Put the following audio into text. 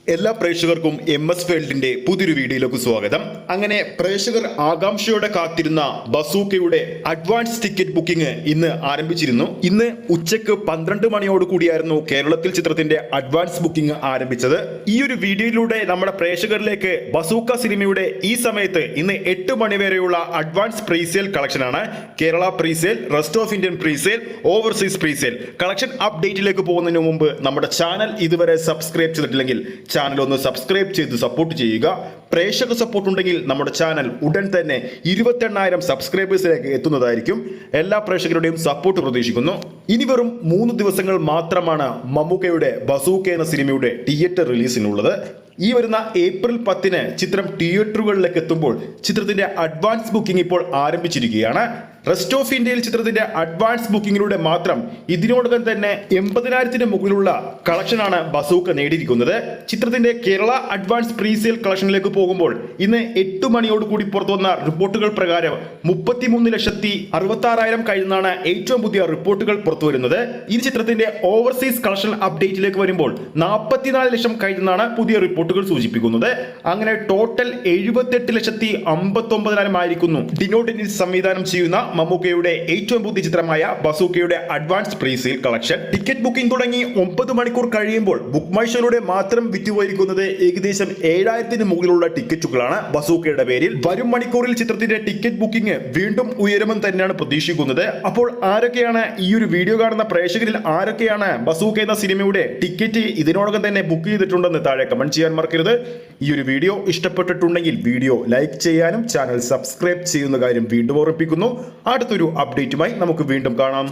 എല്ലാ പ്രേക്ഷകർക്കും MS വേൾഡിന്റെ പുതിയൊരു വീഡിയോയിലേക്ക് സ്വാഗതം. അങ്ങനെ പ്രേക്ഷകർ ആകാംക്ഷയോടെ കാത്തിരുന്ന ബസൂക്കയുടെ അഡ്വാൻസ് ടിക്കറ്റ് ബുക്കിംഗ് ഇന്ന് ആരംഭിച്ചിരുന്നു. ഇന്ന് ഉച്ചയ്ക്ക് 12 മണിയോട് കൂടിയായിരുന്നു കേരളത്തിൽ ചിത്രത്തിന്റെ അഡ്വാൻസ് ബുക്കിംഗ് ആരംഭിച്ചത്. ഈ ഒരു വീഡിയോയിലൂടെ നമ്മുടെ പ്രേക്ഷകരിലേക്ക് ബസൂക്ക സിനിമയുടെ ഈ സമയത്ത് ഇന്ന് 8 മണി വരെയുള്ള അഡ്വാൻസ് പ്രീസെയിൽ കളക്ഷനാണ്. Kerala presale, rest of Indian presale, overseas presale collection അപ്ഡേറ്റിലേക്ക് പോകുന്നതിന് മുമ്പ് നമ്മുടെ ചാനൽ ഇതുവരെ സബ്സ്ക്രൈബ് ചെയ്തിട്ടില്ലെങ്കിൽ ചാനൽ ഒന്ന് സബ്സ്ക്രൈബ് ചെയ്ത് സപ്പോർട്ട് ചെയ്യുക. പ്രേക്ഷക സപ്പോർട്ട് ഉണ്ടെങ്കിൽ നമ്മുടെ ചാനൽ ഉടൻ തന്നെ 28,000 സബ്സ്ക്രൈബേഴ്സിലേക്ക് എത്തുന്നതായിരിക്കും. എല്ലാ പ്രേക്ഷകരുടെയും സപ്പോർട്ട് പ്രതീക്ഷിക്കുന്നു. ഇനി വെറും 3 ദിവസങ്ങൾ മാത്രമാണ് മമ്മൂക്കയുടെ ബസൂക്ക എന്ന സിനിമയുടെ തിയേറ്റർ റിലീസിനുള്ളത്. ഈ വരുന്ന ഏപ്രിൽ 10 ചിത്രം തിയേറ്ററുകളിലേക്ക് എത്തുമ്പോൾ ചിത്രത്തിന്റെ അഡ്വാൻസ് ബുക്കിംഗ് ഇപ്പോൾ ആരംഭിച്ചിരിക്കുകയാണ്. റെസ്റ്റ് ഓഫ് ഇന്ത്യയിൽ ചിത്രത്തിന്റെ അഡ്വാൻസ് ബുക്കിംഗിലൂടെ മാത്രം ഇതിനോടകം തന്നെ 80,000 മുകളിലുള്ള കളക്ഷനാണ് ബസൂക്ക നേടിയിരിക്കുന്നത്. ചിത്രത്തിന്റെ കേരള അഡ്വാൻസ് പ്രീസെയിൽ കളക്ഷനിലേക്ക് പോകുമ്പോൾ ഇന്ന് 8 മണിയോട് കൂടി പുറത്തു വന്ന റിപ്പോർട്ടുകൾ പ്രകാരം 33,66,000 കഴിഞ്ഞാണ് ഏറ്റവും പുതിയ റിപ്പോർട്ടുകൾ പുറത്തു വരുന്നത്. ഈ ചിത്രത്തിന്റെ ഓവർസീസ് കളക്ഷൻ അപ്ഡേറ്റിലേക്ക് വരുമ്പോൾ 44 ലക്ഷം കഴിഞ്ഞാണ് പുതിയ റിപ്പോർട്ടുകൾ സൂചിപ്പിക്കുന്നത്. അങ്ങനെ ടോട്ടൽ 78,59,000 ആയിരിക്കുന്നു ഡിനോഡിനിൽ സംവിധാനം ചെയ്യുന്ന മമ്മൂക്കയുടെ ഏറ്റവും പുതിയ ചിത്രമായ ബസൂക്കയുടെ advance presale collection. Ticket booking തുടങ്ങി 9 മണിക്കൂർ കഴിയുമ്പോൾ ബുക്ക് മൈ ഷോയിലൂടെ മാത്രം വിറ്റുപോയിരിക്കുന്നത് ഏകദേശം 7,000 മുകളിലുള്ള ടിക്കറ്റുകളാണ് ബസൂക്കയുടെ പേരിൽ. വരും മണിക്കൂറിൽ ചിത്രത്തിന്റെ ടിക്കറ്റ് ബുക്കിംഗ് വീണ്ടും ഉയരുമെന്ന് തന്നെയാണ് പ്രതീക്ഷിക്കുന്നത്. അപ്പോൾ ആരൊക്കെയാണ് ഈ ഒരു വീഡിയോ കാണുന്ന പ്രേക്ഷകരിൽ ആരൊക്കെയാണ് ബസൂക്ക എന്ന സിനിമയുടെ ടിക്കറ്റ് ഇതിനോടകം തന്നെ ബുക്ക് ചെയ്തിട്ടുണ്ടെന്ന് താഴെ കമന്റ് ചെയ്യാൻ മറക്കരുത്. ഈ ഒരു വീഡിയോ ഇഷ്ടപ്പെട്ടിട്ടുണ്ടെങ്കിൽ വീഡിയോ ലൈക്ക് ചെയ്യാനും ചാനൽ സബ്സ്ക്രൈബ് ചെയ്യുന്ന കാര്യം വീണ്ടും ഓർമ്മിപ്പിക്കുന്നു. അടുത്തൊരു അപ്ഡേറ്റുമായി നമുക്ക് വീണ്ടും കാണാം.